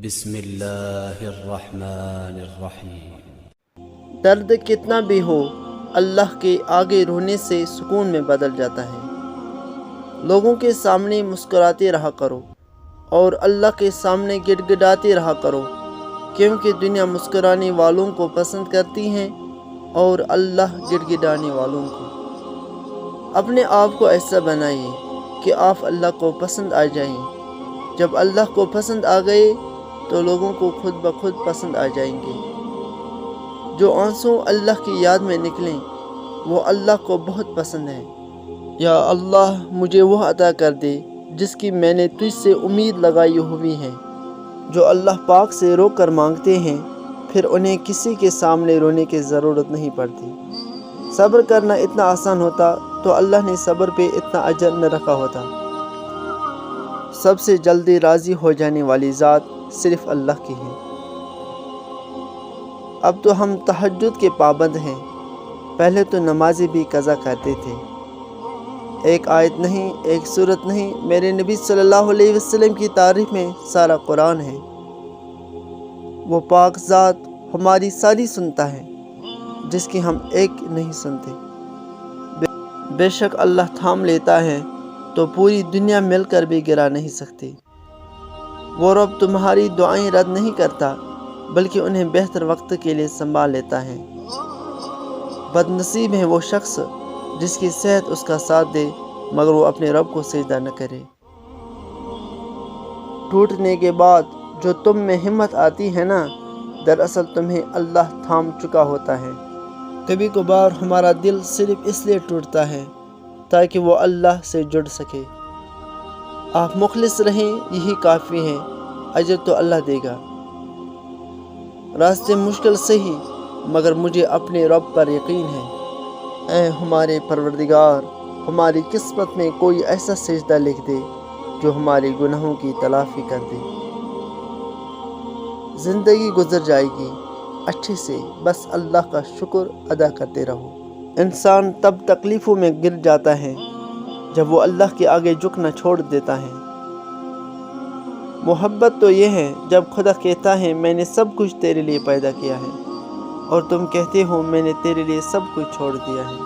بسم اللہ الرحمن الرحیم۔ درد کتنا بھی ہو، اللہ کے آگے رونے سے سکون میں بدل جاتا ہے۔ لوگوں کے سامنے مسکراتے رہا کرو اور اللہ کے سامنے گڑ گڑاتے رہا کرو، کیونکہ دنیا مسکرانے والوں کو پسند کرتی ہے اور اللہ گڑ گڑانے والوں کو۔ اپنے آپ کو ایسا بنائیے کہ آپ اللہ کو پسند آ جائیں۔ جب اللہ کو پسند آ گئے تو لوگوں کو خود بخود پسند آ جائیں گے۔ جو آنسو اللہ کی یاد میں نکلیں وہ اللہ کو بہت پسند ہے۔ یا اللہ، مجھے وہ عطا کر دے جس کی میں نے تجھ سے امید لگائی ہوئی ہے۔ جو اللہ پاک سے رو کر مانگتے ہیں پھر انہیں کسی کے سامنے رونے کی ضرورت نہیں پڑتی۔ صبر کرنا اتنا آسان ہوتا تو اللہ نے صبر پہ اتنا اجر نہ رکھا ہوتا۔ سب سے جلدی راضی ہو جانے والی ذات صرف اللہ کی ہے۔ اب تو ہم تہجد کے پابند ہیں، پہلے تو نمازیں بھی قضا کرتے تھے۔ ایک آیت نہیں، ایک سورت نہیں، میرے نبی صلی اللہ علیہ وسلم کی تعریف میں سارا قرآن ہے۔ وہ پاک ذات ہماری ساری سنتا ہے جس کی ہم ایک نہیں سنتے۔ بے شک اللہ تھام لیتا ہے تو پوری دنیا مل کر بھی گرا نہیں سکتی۔ وہ رب تمہاری دعائیں رد نہیں کرتا بلکہ انہیں بہتر وقت کے لیے سنبھال لیتا ہے۔ بد نصیب ہے وہ شخص جس کی صحت اس کا ساتھ دے مگر وہ اپنے رب کو سجدہ نہ کرے۔ ٹوٹنے کے بعد جو تم میں ہمت آتی ہے نا، دراصل تمہیں اللہ تھام چکا ہوتا ہے۔ کبھی کبھار ہمارا دل صرف اس لیے ٹوٹتا ہے تاکہ وہ اللہ سے جڑ سکے۔ آپ مخلص رہیں، یہی کافی ہے، اجر تو اللہ دے گا۔ راستے مشکل سہی مگر مجھے اپنے رب پر یقین ہے۔ اے ہمارے پروردگار، ہماری قسمت میں کوئی ایسا سجدہ لکھ دے جو ہمارے گناہوں کی تلافی کر دے۔ زندگی گزر جائے گی اچھے سے، بس اللہ کا شکر ادا کرتے رہو۔ انسان تب تکلیفوں میں گر جاتا ہے جب وہ اللہ کے آگے جھکنا چھوڑ دیتا ہے۔ محبت تو یہ ہے جب خدا کہتا ہے میں نے سب کچھ تیرے لیے پیدا کیا ہے اور تم کہتے ہو میں نے تیرے لیے سب کچھ چھوڑ دیا ہے۔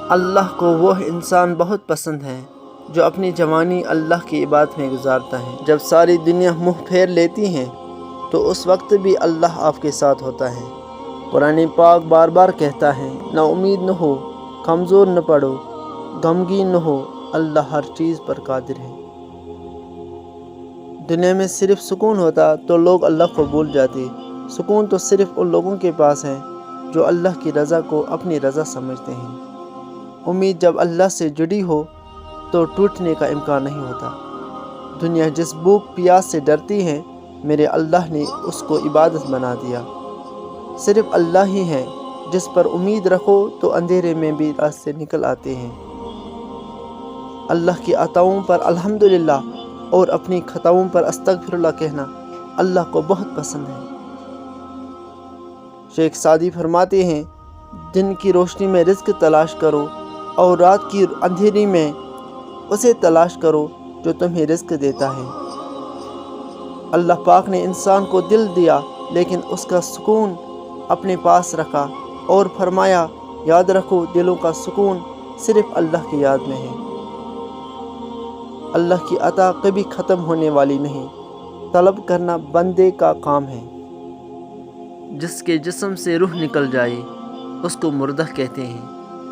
اللہ کو وہ انسان بہت پسند ہے جو اپنی جوانی اللہ کی عبادت میں گزارتا ہے۔ جب ساری دنیا منہ پھیر لیتی ہے تو اس وقت بھی اللہ آپ کے ساتھ ہوتا ہے۔ قرآن پاک بار بار کہتا ہے، نا امید نہ ہو، کمزور نہ پڑو، غمگین نہ ہو، اللہ ہر چیز پر قادر ہے۔ دنیا میں صرف سکون ہوتا تو لوگ اللہ کو بھول جاتے۔ سکون تو صرف ان لوگوں کے پاس ہے جو اللہ کی رضا کو اپنی رضا سمجھتے ہیں۔ امید جب اللہ سے جڑی ہو تو ٹوٹنے کا امکان نہیں ہوتا۔ دنیا جس بھوک پیاس سے ڈرتی ہے، میرے اللہ نے اس کو عبادت بنا دیا۔ صرف اللہ ہی ہے جس پر امید رکھو تو اندھیرے میں بھی راستے نکل آتے ہیں۔ اللہ کی عطاؤں پر الحمدللہ اور اپنی خطاؤں پر استغفر اللہ کہنا اللہ کو بہت پسند ہے۔ شیخ سعدی فرماتے ہیں، دن کی روشنی میں رزق تلاش کرو اور رات کی اندھیری میں اسے تلاش کرو جو تمہیں رزق دیتا ہے۔ اللہ پاک نے انسان کو دل دیا لیکن اس کا سکون اپنے پاس رکھا اور فرمایا، یاد رکھو دلوں کا سکون صرف اللہ کی یاد میں ہے۔ اللہ کی عطا کبھی ختم ہونے والی نہیں، طلب کرنا بندے کا کام ہے۔ جس کے جسم سے روح نکل جائے اس کو مردہ کہتے ہیں،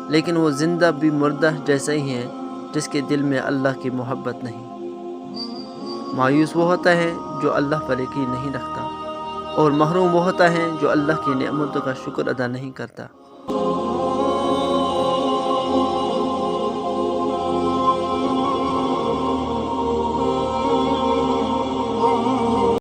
لیکن وہ زندہ بھی مردہ جیسا ہی ہے جس کے دل میں اللہ کی محبت نہیں۔ مایوس وہ ہوتا ہے جو اللہ پر یقین نہیں رکھتا، اور محروم وہ ہوتا ہے جو اللہ کی نعمتوں کا شکر ادا نہیں کرتا۔